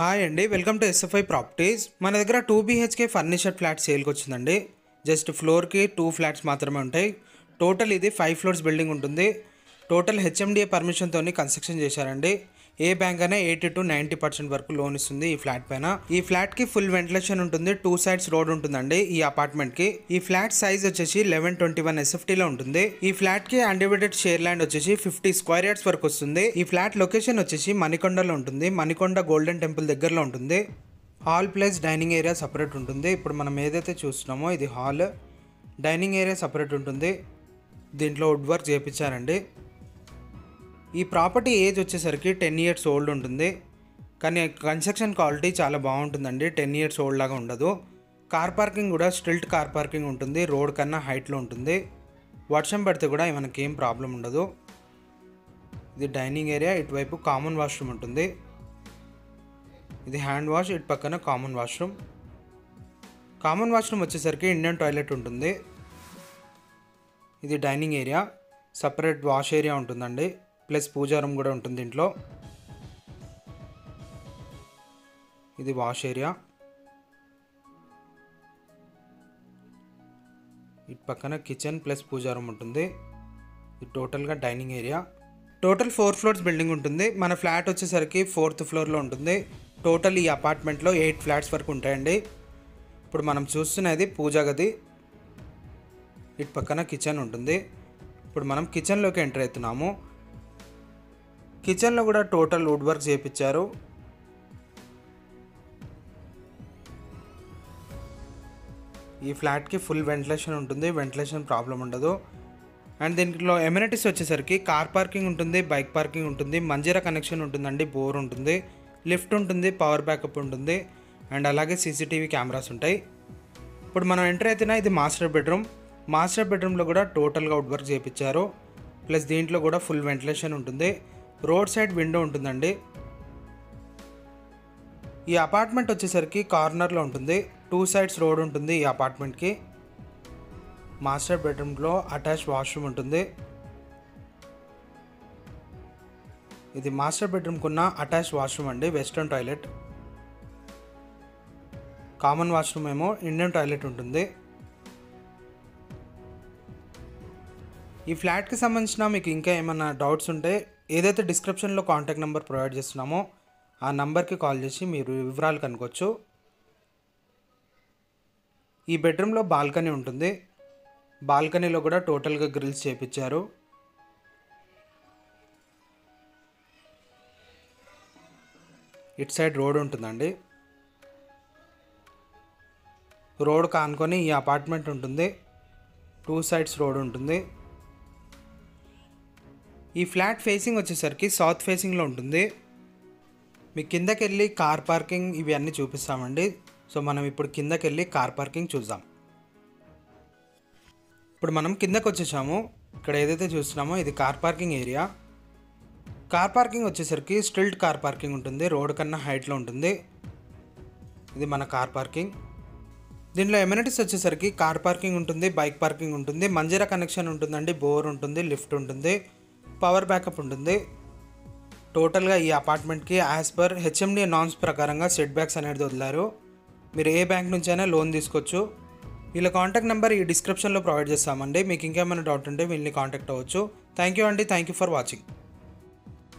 Hi అండి, welcome to SFI properties. మన దగ్గర 2 BHK ఫర్నిచర్ ఫ్లాట్ సేల్కి వచ్చిందండి. జస్ట్ ఫ్లోర్కి 2 ఫ్లాట్స్ మాత్రమే ఉంటాయి. టోటల్ ఇది 5 ఫ్లోర్స్ బిల్డింగ్ ఉంటుంది. టోటల్ హెచ్ఎండిఏ పర్మిషన్తో కన్స్ట్రక్షన్ చేశారండి. ఏ బ్యాంక్ అయినా 80 to 90% వరకు లోన్ ఇస్తుంది ఈ ఫ్లాట్ పైన. ఈ ఫ్లాట్ కి ఫుల్ వెంటిలేషన్ ఉంటుంది. 2 sides రోడ్ ఉంటుందండి ఈ అపార్ట్మెంట్ కి. ఈ ఫ్లాట్ సైజ్ వచ్చేసి 1121 SFT లో ఉంటుంది. ఈ ఫ్లాట్ కి అన్డివైడెడ్ షేర్ ల్యాండ్ వచ్చేసి 50 square yards వరకు వస్తుంది. ఈ ఫ్లాట్ లొకేషన్ వచ్చేసి మణికొండలో ఉంటుంది. మణికొండ గోల్డెన్ టెంపుల్ దగ్గరలో ఉంటుంది. Hall plus dining area separate ఉంటుంది. ఇప్పుడు మనం ఏదైతే చూస్తున్నామో ఇది హాల్, డైనింగ్ ఏరియా సపరేట్ ఉంటుంది. దీంట్లో వుడ్ వర్క్ చేయించారండి. ఈ ప్రాపర్టీ ఏజ్ వచ్చేసరికి 10 years ఓల్డ్ ఉంటుంది. కానీ కన్స్ట్రక్షన్ క్వాలిటీ చాలా బాగుంటుందండి. 10 years ఓల్డ్ లాగా ఉండదు. కార్ పార్కింగ్ కూడా స్టిల్ట్ కార్ పార్కింగ్ ఉంటుంది. రోడ్ కన్నా హైట్లో ఉంటుంది. వర్షం పడితే కూడా మనకేం ప్రాబ్లం ఉండదు. ఇది డైనింగ్ ఏరియా. ఇటువైపు కామన్ వాష్రూమ్ ఉంటుంది. ఇది హ్యాండ్ వాష్, ఇటు పక్కన కామన్ వాష్రూమ్. కామన్ వాష్రూమ్ వచ్చేసరికి ఇండియన్ టాయిలెట్ ఉంటుంది. ఇది dining area. Separate wash area ఉంటుందండి. ప్లస్ పూజా రూమ్ కూడా ఉంటుంది దీంట్లో. ఇది వాష్ ఏరియా. ఇటు పక్కన కిచెన్ ప్లస్ పూజా రూమ్ ఉంటుంది. ఇది టోటల్గా dining area. Total 4 floors building ఉంటుంది. మన ఫ్లాట్ వచ్చేసరికి 4th floorలో ఉంటుంది. టోటల్ ఈ అపార్ట్మెంట్లో 8 flats వరకు ఉంటాయండి. ఇప్పుడు మనం చూస్తున్నది పూజా గది. ఇటు పక్కన కిచెన్ ఉంటుంది. ఇప్పుడు మనం కిచెన్లోకి ఎంటర్ అవుతున్నాము. కిచెన్లో కూడా టోటల్ వుడ్ వర్క్ చేయించారు. ఈ ఫ్లాట్కి ఫుల్ వెంటిలేషన్ ఉంటుంది. వెంటిలేషన్ ప్రాబ్లం ఉండదు. అండ్ దీంట్లో ఎమ్యూనిటీస్ వచ్చేసరికి కార్ పార్కింగ్ ఉంటుంది, బైక్ పార్కింగ్ ఉంటుంది, మంజీరా కనెక్షన్ ఉంటుందండి, బోర్ ఉంటుంది, లిఫ్ట్ ఉంటుంది, పవర్ బ్యాకప్ ఉంటుంది, అండ్ అలాగే CCTV కెమెరాస్ ఉంటాయి. ఇప్పుడు మనం ఎంటర్ అయితేనే ఇది మాస్టర్ బెడ్రూమ్. మాస్టర్ బెడ్రూమ్లో కూడా టోటల్గా వుడ్ వర్క్ చేయించారు. ప్లస్ దీంట్లో కూడా ఫుల్ వెంటిలేషన్ ఉంటుంది. రోడ్ సైడ్ విండో ఉంటుందండి. ఈ అపార్ట్మెంట్ వచ్చేసరికి కార్నర్లో ఉంటుంది. 2 sides రోడ్ ఉంటుంది ఈ అపార్ట్మెంట్కి. మాస్టర్ బెడ్రూమ్లో అటాచ్ వాష్రూమ్ ఉంటుంది. ఇది మాస్టర్ బెడ్రూమ్కి ఉన్న అటాచ్ వాష్రూమ్ అండి, వెస్ట్రన్ టాయిలెట్. కామన్ వాష్రూమ్ ఏమో ఇండియన్ టాయిలెట్ ఉంటుంది. ఈ ఫ్లాట్కి సంబంధించిన మీకు ఇంకా ఏమైనా డౌట్స్ ఉంటే ఏదైతే డిస్క్రిప్షన్లో కాంటాక్ట్ నెంబర్ ప్రొవైడ్ చేస్తున్నామో ఆ నెంబర్కి కాల్ చేసి మీరు వివరాలు కనుక్కోవచ్చు. ఈ బెడ్రూమ్లో బాల్కనీ ఉంటుంది. బాల్కనీలో కూడా టోటల్గా గ్రిల్స్ చేయించారు. ఇటు సైడ్ రోడ్ ఉంటుందండి. రోడ్ కానుకొని ఈ అపార్ట్మెంట్ ఉంటుంది. 2 sides రోడ్ ఉంటుంది. ఈ ఫ్లాట్ ఫేసింగ్ వచ్చేసరికి సౌత్ ఫేసింగ్లో ఉంటుంది. మీ కిందకి వెళ్ళి కార్ పార్కింగ్ ఇవి అన్నీ చూపిస్తామండి. సో మనం ఇప్పుడు కిందకి వెళ్ళి కార్ పార్కింగ్ చూద్దాం. ఇప్పుడు మనం కిందకి వచ్చేసాము. ఇక్కడ ఏదైతే చూస్తున్నామో ఇది car parking area. Car parking వచ్చేసరికి స్టిల్ట్ కార్ పార్కింగ్ ఉంటుంది. రోడ్ కన్నా హైట్లో ఉంటుంది. ఇది మన కార్ పార్కింగ్. దీంట్లో ఎమ్యూనిటీస్ వచ్చేసరికి కార్ పార్కింగ్ ఉంటుంది, బైక్ పార్కింగ్ ఉంటుంది, మంజీరా కనెక్షన్ ఉంటుందండి, బోర్ ఉంటుంది, లిఫ్ట్ ఉంటుంది, పవర్ బ్యాకప్ ఉంటుంది. టోటల్గా ఈ అపార్ట్మెంట్కి యాజ్ పర్ హెచ్ఎండిఏ నార్మ్స్ ప్రకారంగా సెట్ బ్యాక్స్ అనేది వదిలారు. మీరు ఏ బ్యాంక్ నుంచి అయినా లోన్ తీసుకోవచ్చు. వీళ్ళ కాంటాక్ట్ నెంబర్ ఈ డిస్క్రిప్షన్లో ప్రొవైడ్ చేస్తామండి. మీకు ఇంకేమైనా డౌట్ ఉంటే వీళ్ళని కాంటాక్ట్ అవ్వచ్చు. థ్యాంక్ యూ అండి. Thank you for watching.